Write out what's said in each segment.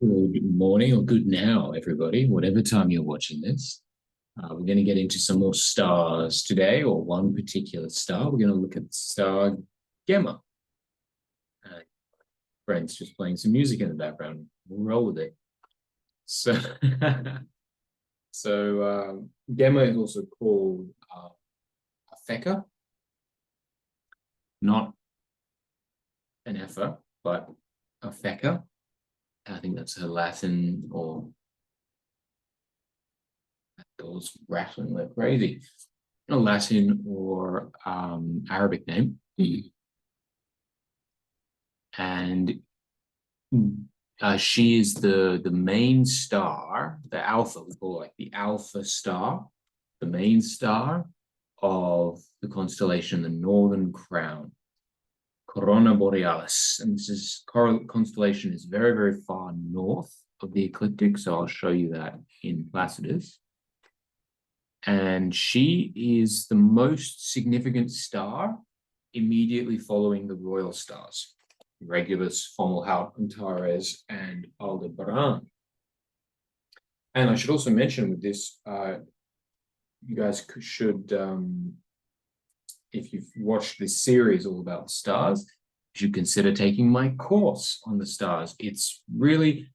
Good morning or good now, everybody, whatever time you're watching this. We're going to get into some more stars today, or one particular star. We're going to look at the star Gemma. Friends just playing some music in the background. We'll roll with it. So, Gemma is also called a fecker, not an effer, but a fecker. I think that's her Latin, or doors rattling like crazy. A Latin or Arabic name. And she is the main star, the alpha, we call it like the alpha star, the main star of the constellation, the Northern Crown, Corona Borealis. And this constellation is very, very far north of the ecliptic. So I'll show you that in Placidus. And she is the most significant star immediately following the royal stars, Regulus, Fomalhaut, Antares, and Aldebaran. And I should also mention with this, you guys should, if you've watched this series all about stars, you should consider taking my course on the stars. It's really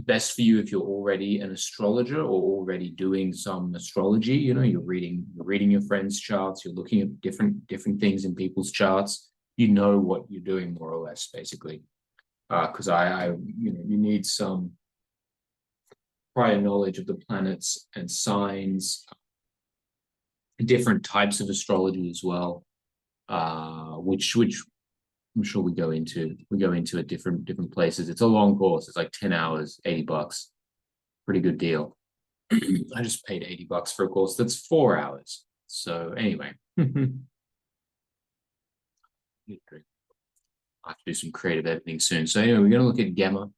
best for you if you're already an astrologer or already doing some astrology. You know, you're reading your friends' charts, you're looking at different things in people's charts. You know what you're doing more or less, basically. Because you need some prior knowledge of the planets and signs, different types of astrology as well, which I'm sure we go into at different places. It's a long course. It's like 10 hours, $80. Pretty good deal. I just paid $80 for a course that's 4 hours. So anyway. I have to do some creative editing soon. So anyway, we're going to look at Gemma.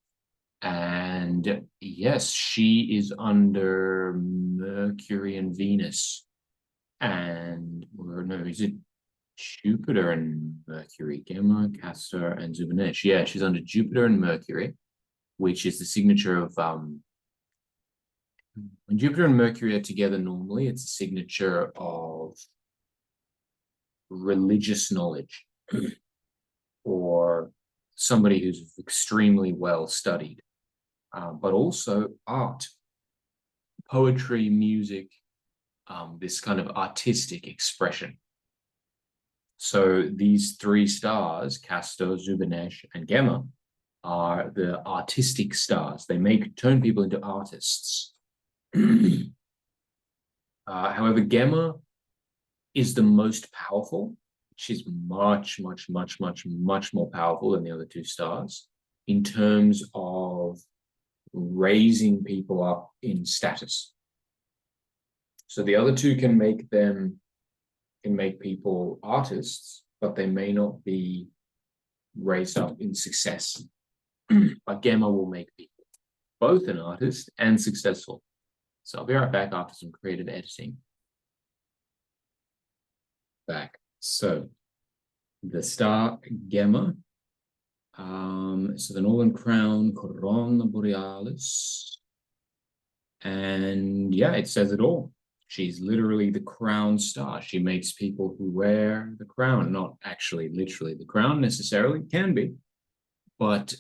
And yes, she is under Mercury and Venus. And, or no, is it Jupiter and Mercury? Gemma, Castor, and Zubanesh. Yeah, she's under Jupiter and Mercury, which is the signature of when Jupiter and Mercury are together normally, it's a signature of religious knowledge or somebody who's extremely well studied, but also art, poetry, music, this kind of artistic expression. So these three stars, Castor, Zubanesh, and Gemma, are the artistic stars. They turn people into artists. However, Gemma is the most powerful. She's much more powerful than the other two stars in terms of raising people up in status. So the other two can make people artists, but they may not be raised up in success. But Gemma will make people both an artist and successful. So I'll be right back after some creative editing. Back. So the star Gemma. So the Northern Crown, Corona Borealis. And yeah, it says it all. She's literally the crown star. She makes people who wear the crown, not actually literally the crown necessarily, can be, but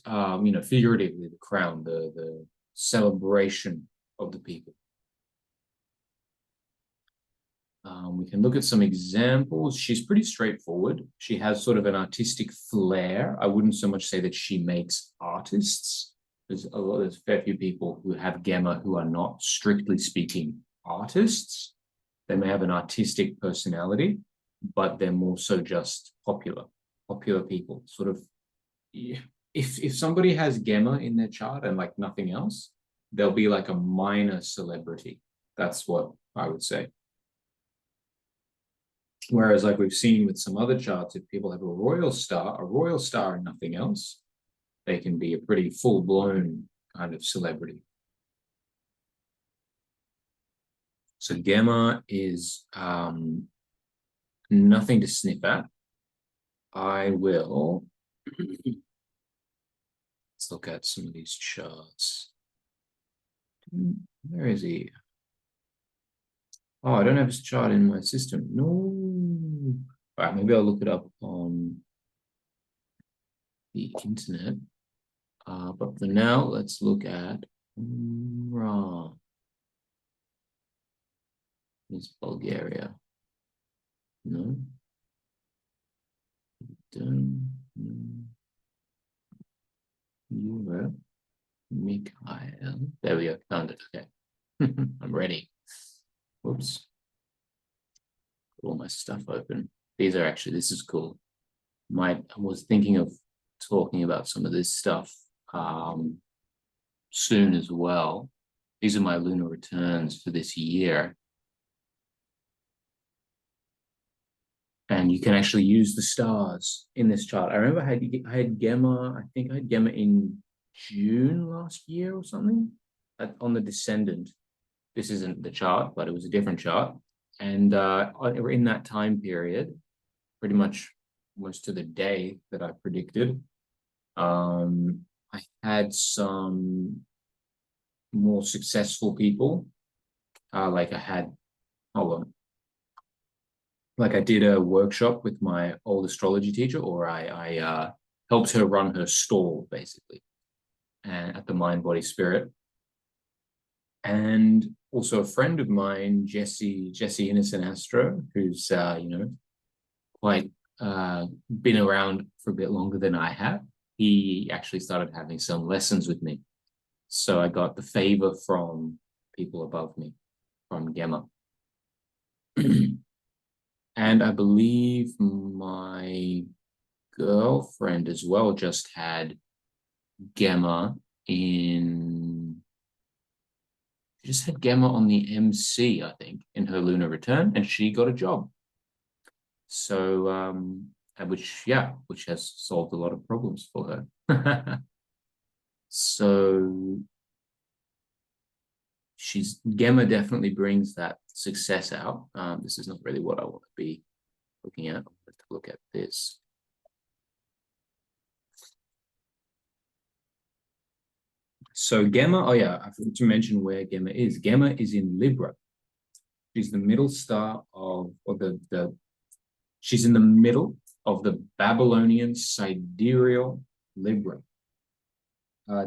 figuratively the crown, the celebration of the people. We can look at some examples. She's pretty straightforward. She has sort of an artistic flair. I wouldn't so much say that she makes artists. There's a fair few people who have Gemma who are not, strictly speaking, artists. They may have an artistic personality, but they're more so just popular people. Sort of, if somebody has Gemma in their chart and like nothing else, they'll be like a minor celebrity. That's what I would say. Whereas like we've seen with some other charts, if people have a royal star and nothing else, they can be a pretty full-blown kind of celebrity. So Gemma is nothing to sniff at. I will Let's look at some of these charts. Where is he? Oh, I don't have his chart in my system. No. All right, maybe I'll look it up on the internet. But for now, let's look at Ra. Is Bulgaria? No. Done. Europe. Mikhail. There we go. Found it. Okay. I'm ready. Whoops. Put all my stuff open. These are actually, this is cool. I was thinking of talking about some of this stuff soon as well. These are my lunar returns for this year. And you can actually use the stars in this chart. I remember I had Gemma, I think I had Gemma in June last year or something on the descendant. This isn't the chart, but it was a different chart. And in that time period, pretty much almost to the day that I predicted, I had some more successful people. Like I did a workshop with my old astrology teacher, or I helped her run her stall, basically, and at the Mind, Body, Spirit. And also a friend of mine, Jesse Innocent Astro, who's quite been around for a bit longer than I have. He actually started having some lessons with me. So I got the favor from people above me, from Gemma. And I believe my girlfriend as well just had Gemma on the MC, I think, in her lunar return, and she got a job. So, which has solved a lot of problems for her. So Gemma definitely brings that success out. This is not really what I want to be looking at. Let's look at this. So Gemma, I forgot to mention where Gemma is. Gemma is in Libra. She's the middle star she's in the middle of the Babylonian sidereal Libra.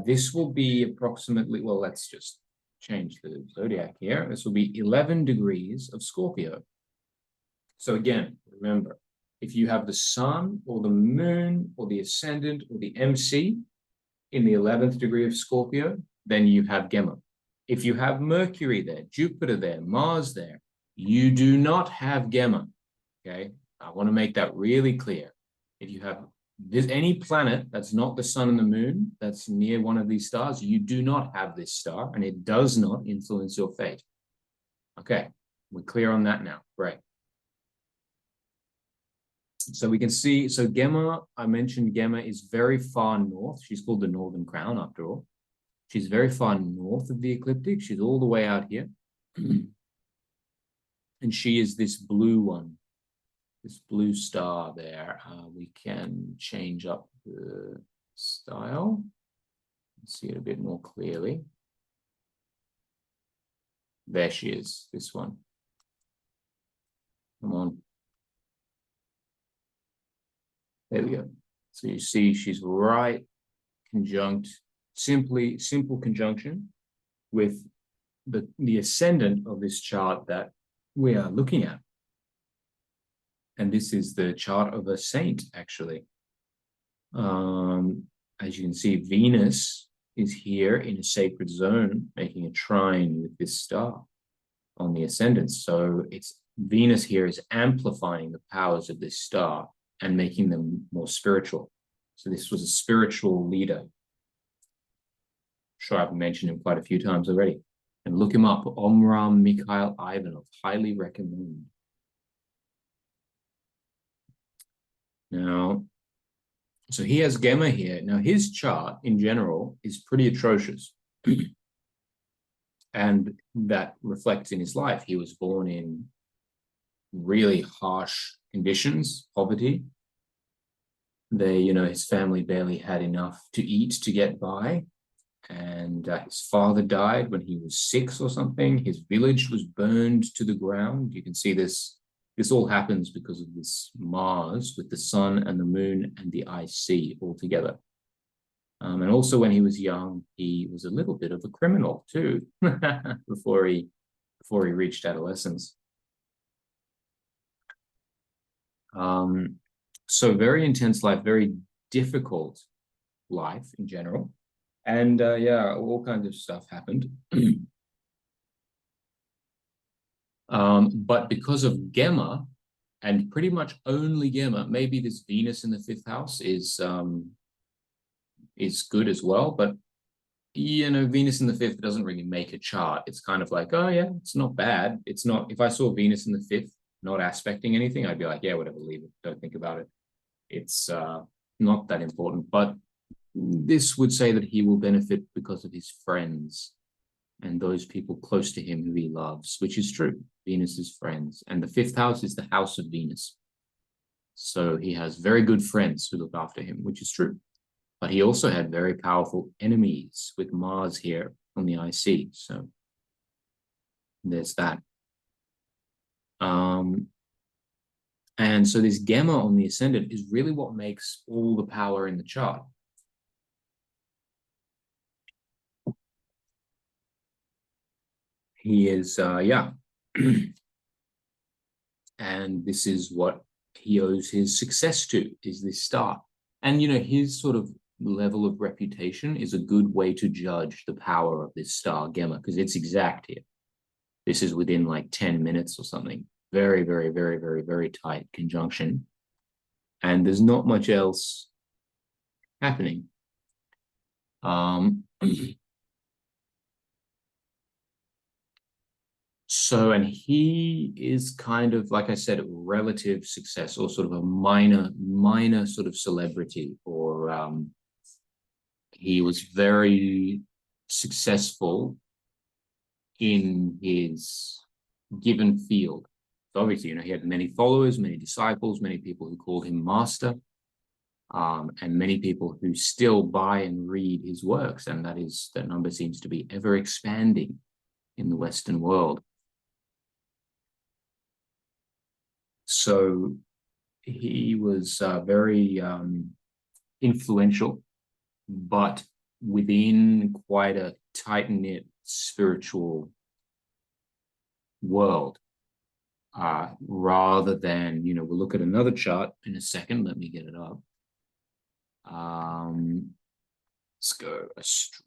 This will be approximately, well, let's just change the zodiac here. This will be 11 degrees of Scorpio. So again, remember, if you have the sun or the moon or the ascendant or the MC in the 11th degree of Scorpio, then you have Gemma. If you have Mercury there, Jupiter there, Mars there, you do not have Gemma. Okay, I want to make that really clear. If you have any planet that's not the sun and the moon, that's near one of these stars, you do not have this star, and it does not influence your fate. Okay, we're clear on that now. Great. So we can see, so Gemma, I mentioned Gemma is very far north. She's called the Northern Crown after all. She's very far north of the ecliptic. She's all the way out here. And she is this blue one, this blue star there. We can change up the style. See it a bit more clearly. There she is, this one. Come on. There we go. So you see she's right simple conjunction with the ascendant of this chart that we are looking at. And this is the chart of a saint, actually. As you can see, Venus is here in a sacred zone, making a trine with this star on the ascendant. So Venus here is amplifying the powers of this star and making them more spiritual. So this was a spiritual leader. I'm sure I've mentioned him quite a few times already. And look him up, Omram Mikhail Ivanov, highly recommend. Now, so he has Gemma here. Now, his chart in general is pretty atrocious. And that reflects in his life. He was born in really harsh conditions, poverty. his family barely had enough to eat to get by. And his father died when he was 6 or something. His village was burned to the ground. You can see this. This all happens because of this Mars with the sun and the moon and the IC all together. And also when he was young, he was a little bit of a criminal too, before he reached adolescence. So very intense life, very difficult life in general. And yeah, all kinds of stuff happened. But because of Gemma, and pretty much only Gemma, maybe this Venus in the 5th house is good as well. But Venus in the 5th doesn't really make a chart. It's kind of like, oh yeah, it's not bad. It's not. If I saw Venus in the 5th not aspecting anything, I'd be like, yeah, whatever, leave it. Don't think about it. It's not that important. But this would say that he will benefit because of his friends and those people close to him who he loves, which is true. Venus's friends. And the 5th house is the house of Venus. So he has very good friends who look after him, which is true. But he also had very powerful enemies with Mars here on the IC. So there's that. And so this Gemma on the ascendant is really what makes all the power in the chart. He is, yeah. And this is what he owes his success to, is this star. And, his sort of level of reputation is a good way to judge the power of this star, Gemma, because it's exact here. This is within like 10 minutes or something. Very, very, very, very, very tight conjunction. And there's not much else happening. So, and he is kind of, like I said, relative success, or sort of a minor sort of celebrity, or he was very successful in his given field. So obviously, he had many followers, many disciples, many people who called him master, and many people who still buy and read his works. And that number seems to be ever expanding in the Western world. So he was very influential, but within quite a tight-knit spiritual world, rather than, we'll look at another chart in a second. Let me get it up. Let's go Astrology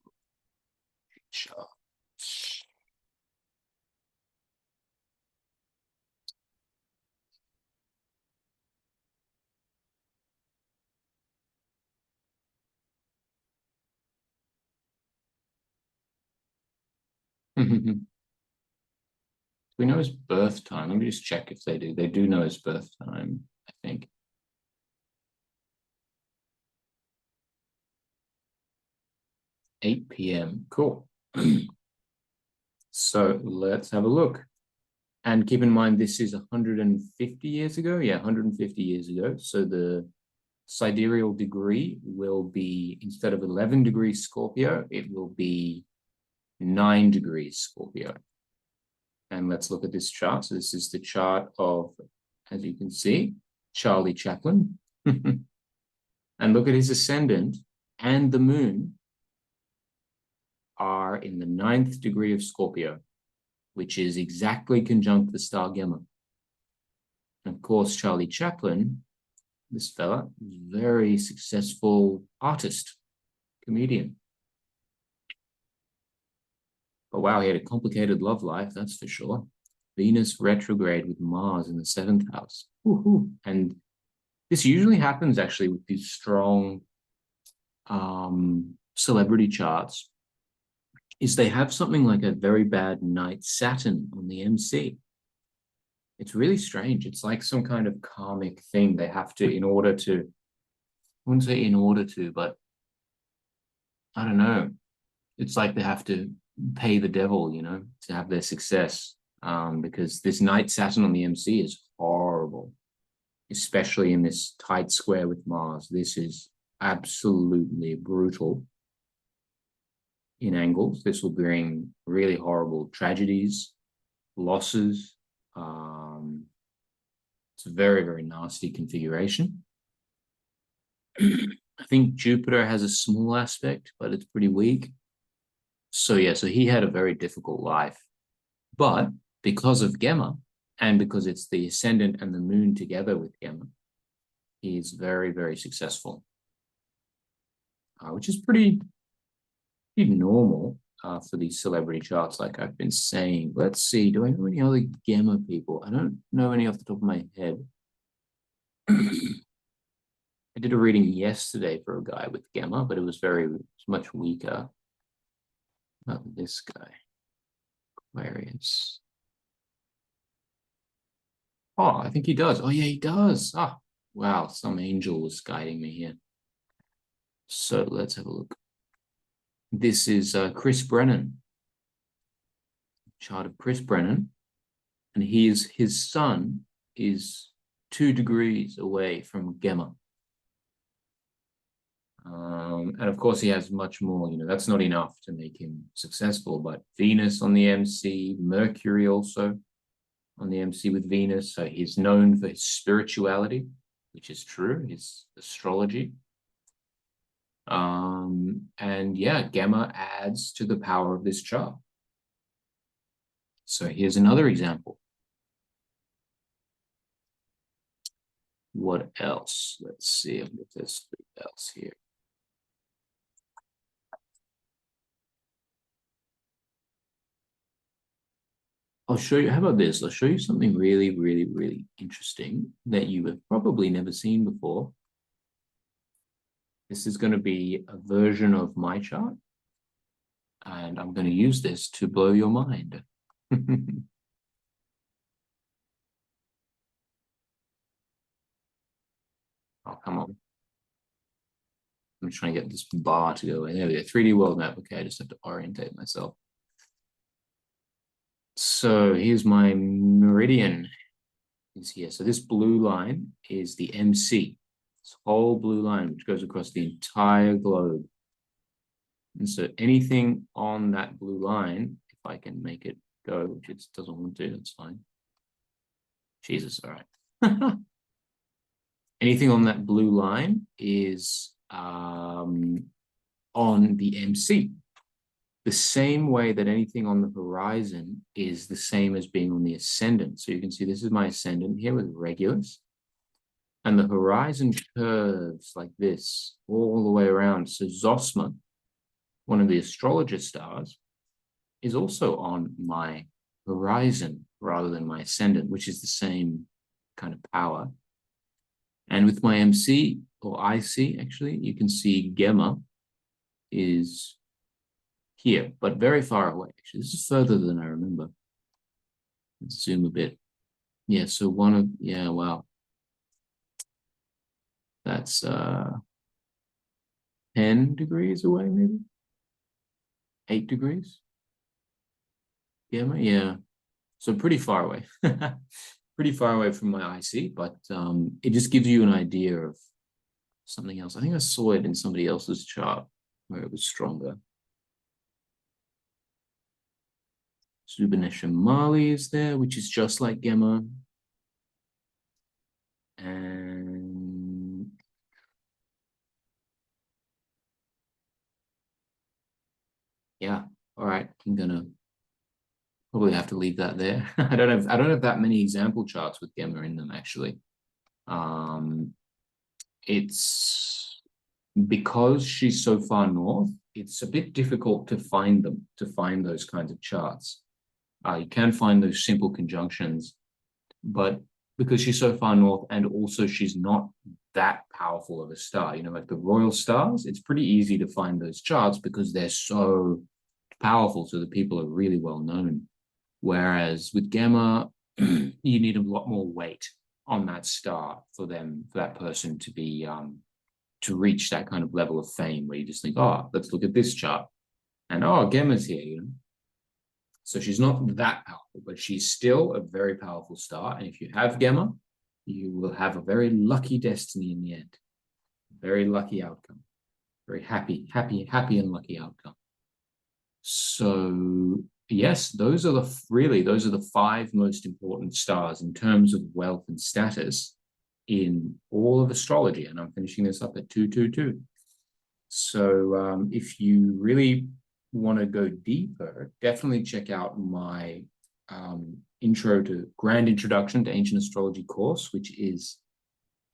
chart. We know his birth time. Let me just check if they do. They do know his birth time, I think. p.m. Cool. So let's have a look. And keep in mind, this is 150 years ago. Yeah, 150 years ago. So the sidereal degree will be, instead of 11 degrees Scorpio, it will be 9 degrees Scorpio. And let's look at this chart. So this is the chart of, as you can see, Charlie Chaplin. And look at his ascendant and the moon are in the 9th degree of Scorpio, which is exactly conjunct the star Gemma. And of course, Charlie Chaplin, this fella, very successful artist, comedian. But wow, he had a complicated love life, that's for sure. Venus retrograde with Mars in the 7th house. Woohoo. And this usually happens actually with these strong celebrity charts, is they have something like a very bad night Saturn on the MC. It's really strange. It's like some kind of karmic thing they have to, in order to, I wouldn't say in order to, but I don't know. It's like they have to pay the devil, to have their success, because this night Saturn on the MC is horrible. especially in this tight square with Mars. This is absolutely brutal in angles. This will bring really horrible tragedies, losses. It's a very, very nasty configuration. I think Jupiter has a small aspect, but it's pretty weak. So yeah, so he had a very difficult life. But because of Gemma, and because it's the ascendant and the moon together with Gemma, he's very, very successful, which is pretty normal for these celebrity charts, like I've been saying. Let's see, do I know any other Gemma people? I don't know any off the top of my head. I did a reading yesterday for a guy with Gemma, but it was much weaker. Not this guy, Aquarius. Oh, I think he does. Oh yeah, he does. Ah, wow, some angel was guiding me here. So let's have a look. This is Chris Brennan, chart of Chris Brennan, and his sun is 2 degrees away from Gemma. And of course, he has much more, that's not enough to make him successful, but Venus on the MC, Mercury also on the MC with Venus. So he's known for his spirituality, which is true, his astrology. And yeah, Gemma adds to the power of this chart. So here's another example. What else? Let's see if there's something else here. I'll show you, how about this? I'll show you something really, really, really interesting that you have probably never seen before. This is going to be a version of my chart, and I'm going to use this to blow your mind. Oh, come on. I'm trying to get this bar to go away. There we go. 3D world map. Okay, I just have to orientate myself. So here's my meridian is here. So this blue line is the MC. This whole blue line, which goes across the entire globe. And so anything on that blue line, if I can make it go, which it doesn't want to, that's fine. Jesus, all right. Anything on that blue line is on the MC. The same way that anything on the horizon is the same as being on the ascendant. So you can see this is my ascendant here with Regulus. And the horizon curves like this all the way around. So Zosma, one of the astrologer stars, is also on my horizon rather than my ascendant, which is the same kind of power. And with my MC, or IC actually, you can see Gemma is here, but very far away. Actually, this is further than I remember. Let's zoom a bit. Yeah, so wow. That's 10 degrees away, maybe? 8 degrees? Yeah. So pretty far away. Pretty far away from my IC, but it just gives you an idea of something else. I think I saw it in somebody else's chart where it was stronger. Subanesha Mali is there, which is just like Gemma. And yeah, all right, I'm gonna probably have to leave that there. I don't have that many example charts with Gemma in them actually. It's because she's so far north, it's a bit difficult to find those kinds of charts. You can find those simple conjunctions, but because she's so far north and also she's not that powerful of a star, like the royal stars, it's pretty easy to find those charts because they're so powerful. So the people are really well known. Whereas with Gemma, you need a lot more weight on that star for that person to be, to reach that kind of level of fame where you just think, oh, let's look at this chart. And oh, Gemma's here, So she's not that powerful, but she's still a very powerful star. And if you have Gemma, You will have a very lucky destiny in the end. Very lucky outcome. Very happy and lucky outcome. So yes, those are the 5 most important stars in terms of wealth and status in all of astrology. And I'm finishing this up at 222. So if you really want to go deeper, definitely check out my grand introduction to ancient astrology course, which is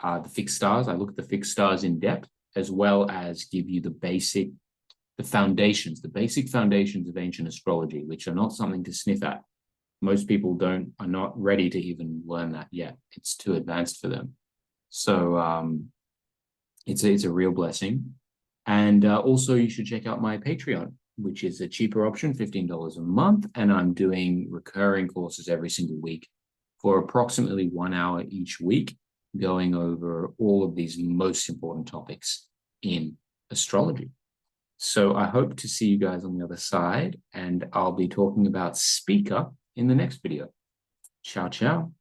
the fixed stars. I look at the fixed stars in depth, as well as give you the basic foundations of ancient astrology, which are not something to sniff at. Most people are not ready to even learn that yet. It's too advanced for them. So it's a real blessing. And also you should check out my Patreon, which is a cheaper option, $15 a month. And I'm doing recurring courses every single week for approximately 1 hour each week, going over all of these most important topics in astrology. So I hope to see you guys on the other side, and I'll be talking about Speaker in the next video. Ciao, ciao.